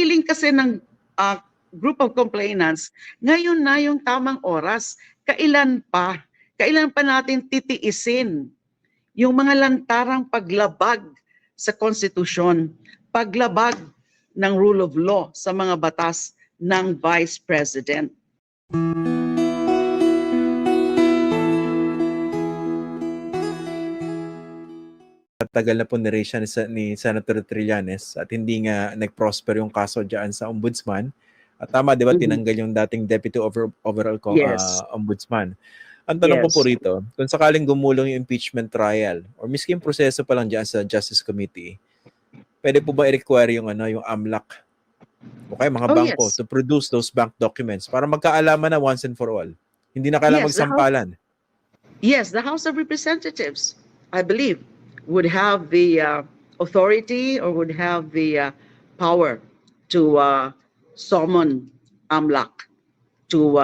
Feeling kasi ng group of complainants, ngayon na yung tamang oras. Kailan pa? Kailan pa natin titiisin yung mga lantarang paglabag sa konstitusyon, paglabag ng rule of law sa mga batas ng Vice President? Tagal na po narration ni Senator Trillanes at hindi nga nag-prosper yung kaso dyan sa ombudsman. At tama, di ba, tinanggal yung dating Deputy Overall Ombudsman. Ang tanong ko po rito, kung sakaling gumulong yung impeachment trial or miski yung proseso pa lang dyan sa Justice Committee, pwede po ba i-require yung, yung AMLAC o kaya mga bangko to produce those bank documents para magkaalaman na once and for all? Hindi na kailangan magsampalan. Yes, the House of Representatives, I believe, would have the authority or would have the power to summon AMLAC to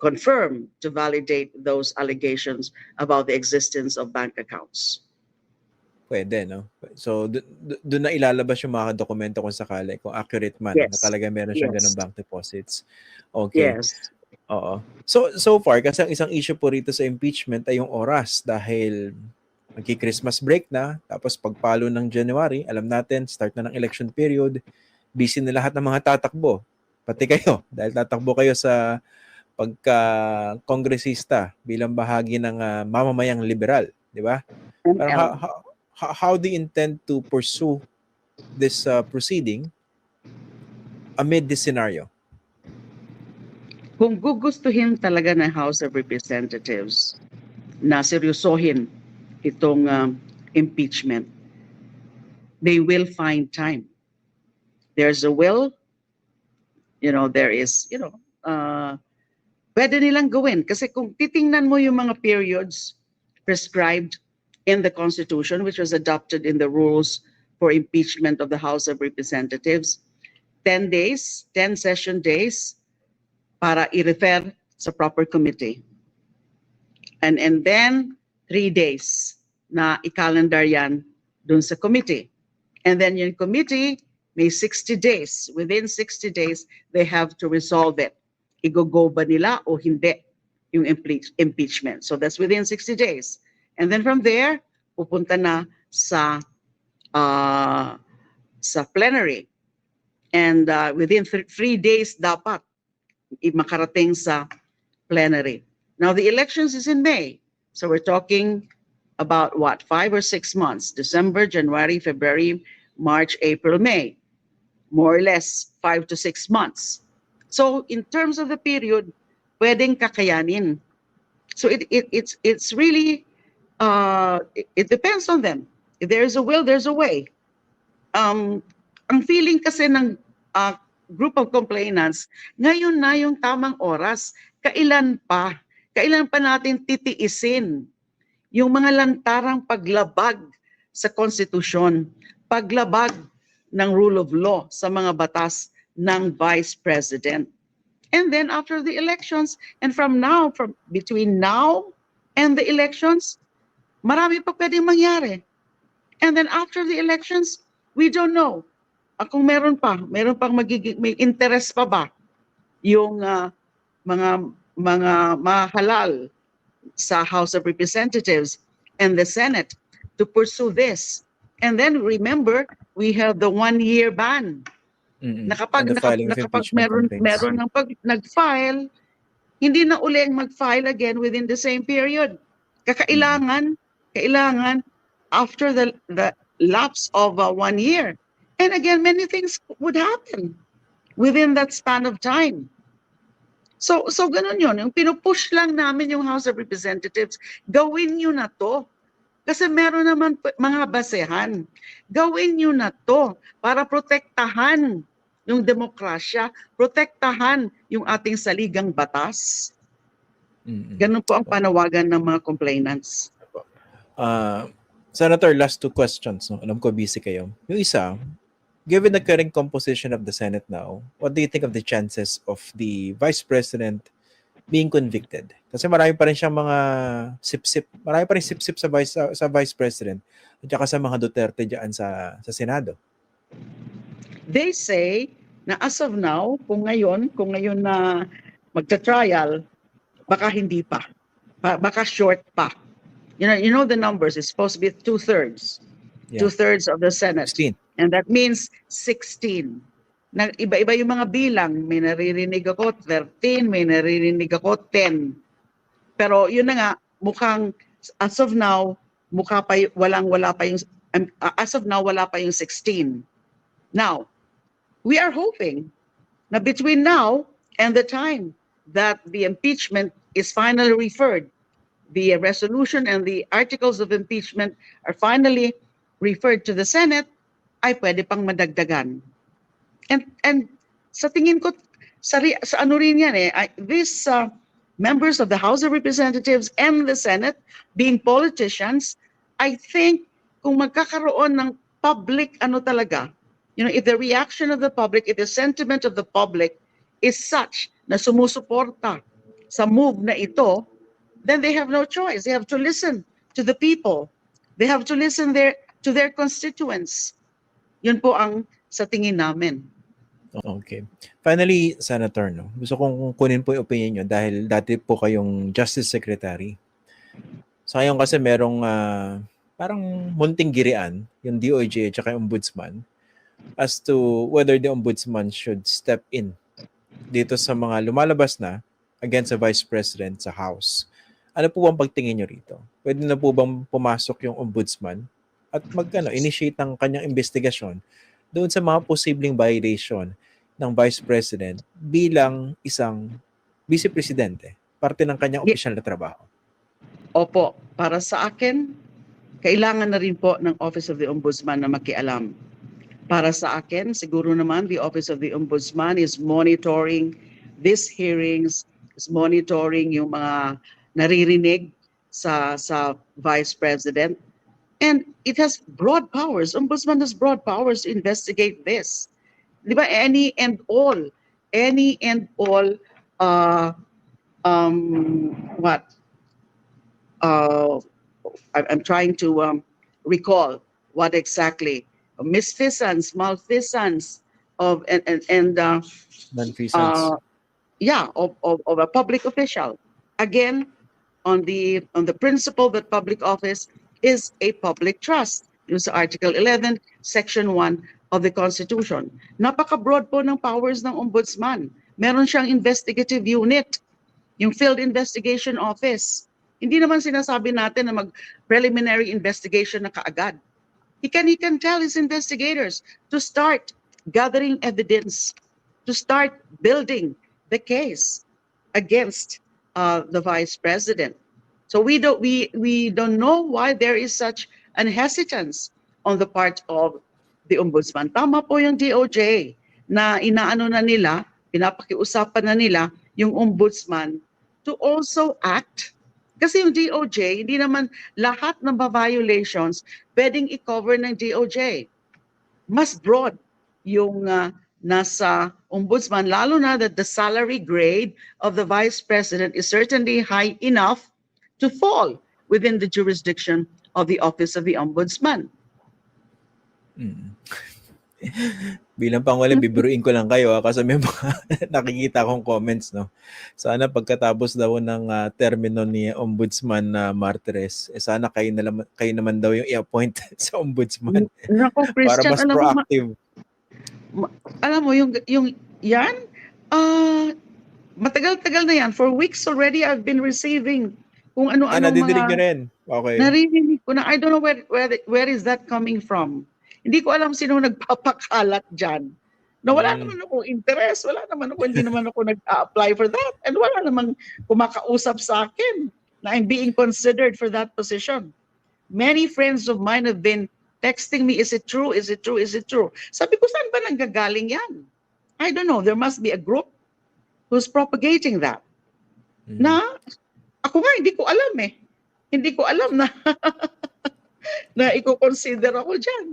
confirm, to validate those allegations about the existence of bank accounts. Pwede, no? So, doon na ilalabas yung mga dokumento kung sakali, kung accurate man, na talaga meron siyang ganung bank deposits. Okay. Yes. Oo. So far, kasi ang isang issue po rito sa impeachment ay yung oras dahil magki-Christmas break na, tapos pagpalo ng January, alam natin, start na ng election period, busy na lahat ng mga tatakbo. Pati kayo, dahil tatakbo kayo sa pagka-kongresista bilang bahagi ng mamamayang liberal, di ba? Pero how do you intend to pursue this proceeding amid this scenario? Kung gugustuhin talaga ng House of Representatives na seryosohin itong impeachment, they will find time. There's a will, there is, pwede nilang gawin. Kasi kung titingnan mo yung mga periods prescribed in the Constitution, which was adopted in the rules for impeachment of the House of Representatives, 10 days, 10 session days, para i-refer sa proper committee. And then 3 days na i-calendar yan dun sa committee. And then yung committee may 60 days. Within 60 days, they have to resolve it. Igo-go ba nila o hindi yung impeachment. So that's within 60 days. And then from there, pupunta na sa plenary. And within 3 days dapat makarating sa plenary. Now, the elections is in May. So we're talking about what, 5 or 6 months? December, January, February, March, April, May. More or less 5 to 6 months. So in terms of the period, pwedeng kakayanin. So it's really, it depends on them. If there's a will, there's a way. Ang feeling kasi ng group of complainants, ngayon na yung tamang oras. Kailan pa? Kailan pa natin titiisin yung mga lantarang paglabag sa konstitusyon, paglabag ng rule of law sa mga batas ng Vice President? And then after the elections, and from between now and the elections, marami pa pwedeng mangyari. And then after the elections, we don't know. Kung meron pang may interest pa ba yung mga mahalal sa House of Representatives and the Senate to pursue this. And then remember, we have the 1-year ban. Na kapag meron ng nag-file, hindi na uling mag-file again within the same period. Kailangan after the lapse of 1 year. And again, many things would happen within that span of time. So ganun yun. Yung pinupush lang namin yung House of Representatives, gawin nyo na to. Kasi meron naman mga basehan. Gawin nyo na to para protektahan yung demokrasya, protektahan yung ating saligang batas. Ganun po ang panawagan ng mga complainants. Senator, last 2 questions. No? Alam ko busy kayo. Yung isa, given the current composition of the Senate now, what do you think of the chances of the Vice President being convicted? Kasi marami pa rin siyang mga sip-sip. Marami pa rin sip-sip sa Vice President at saka sa mga Duterte dyan sa Senado. They say na as of now, kung ngayon na magta-trial, baka hindi pa. Baka short pa. You know the numbers. It's supposed to be 2/3. Yeah. 2/3 of the Senate. 16. And that means 16. Iba-iba yung mga bilang. May naririnig ako 13, may naririnig ako 10. Pero yun na nga, mukhang as of now, wala pa yung as of now wala pa yung 16. Now, we are hoping na between now and the time that the impeachment is finally referred, the resolution and the articles of impeachment are finally referred to the Senate, ay pwede pang madagdagan. And sa tingin ko, sa ano rin yan these members of the House of Representatives and the Senate, being politicians, I think kung magkakaroon ng public talaga, if the reaction of the public, if the sentiment of the public is such na sumusuporta sa move na ito, then they have no choice. They have to listen to the people. They have to listen to their constituents. Yun po ang sa tingin namin. Okay. Finally, Senator, gusto kong kunin po yung opinion nyo dahil dati po kayong Justice Secretary. So ngayon kasi merong parang munting girian, yung DOJ at saka yung Ombudsman, as to whether the Ombudsman should step in dito sa mga lumalabas na against the Vice President sa House. Ano po bang pagtingin nyo rito? Pwede na po bang pumasok yung Ombudsman at initiate ng kanyang investigasyon doon sa mga posibleng violation ng Vice President bilang isang Vice Presidente, parte ng kanyang opisyal na trabaho? Opo, para sa akin, kailangan na rin po ng Office of the Ombudsman na makialam. Para sa akin, siguro naman the Office of the Ombudsman is monitoring these hearings, is monitoring yung mga naririnig sa Vice President. And it has broad powers. Ombudsman has broad powers to investigate this. Di ba? Any and all, I'm trying to recall what exactly misfeasance, malfeasance of Malfeasance. of a public official. Again, on the principle that public office is a public trust. Yung sa Article 11, Section 1 of the Constitution. Napaka-broad po ng powers ng Ombudsman. Meron siyang investigative unit, yung Field Investigation Office. Hindi naman sinasabi natin na mag-preliminary investigation na kaagad. He can tell his investigators to start gathering evidence, to start building the case against the Vice President. So we don't know why there is such an hesitance on the part of the Ombudsman. Tama po yung DOJ na pinapakiusapan na nila yung Ombudsman to also act. Kasi yung DOJ, hindi naman lahat ng violations pwedeng i-cover ng DOJ. Mas broad yung nasa Ombudsman, lalo na that the salary grade of the Vice President is certainly high enough to fall within the jurisdiction of the Office of the Ombudsman. Bilang Pangulo, bibiruin ko lang kayo kasi may mga nakikita akong comments, Sana pagkatapos daw ng termino ni Ombudsman Martires, sana kayo naman daw yung i-appoint sa Ombudsman. Nako, Christian, para mas proactive. Alam mo, yung yan, matagal-tagal na yan. For weeks already, I've been receiving kung ano-ano nadidinig nyo rin? Okay. Naririnig ko na. I don't know where is that coming from. Hindi ko alam sino nagpapakalat dyan. Na wala naman ako interest, hindi naman ako nag-apply for that. And wala namang kumakausap sa akin na I'm being considered for that position. Many friends of mine have been texting me, is it true? Is it true? Is it true? Sabi ko, saan ba nanggagaling yan? I don't know. There must be a group who's propagating that. Na, ako nga, hindi ko alam Hindi ko alam na na i-consider ako dyan.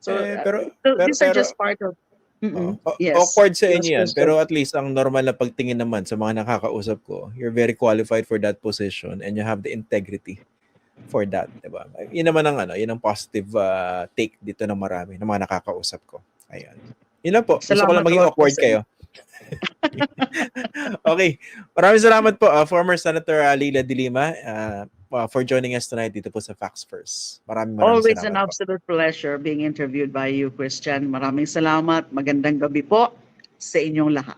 So, these are just part of... Yes. Awkward sa inyo yan, pero at least ang normal na pagtingin naman sa mga nakakausap ko, you're very qualified for that position and you have the integrity for that, diba? Yun naman ang yun ang positive take dito ng marami ng mga nakakausap ko. Ayan. Yun lang po. Gusto ko Salamat, lang maging awkward Congressman. kayo. Okay. Maraming salamat po, former Senator Leila De Lima, for joining us tonight dito po sa Facts First. Maraming Always an salamat po. absolute pleasure being interviewed by you, Christian. Maraming salamat. Magandang gabi po sa inyong lahat.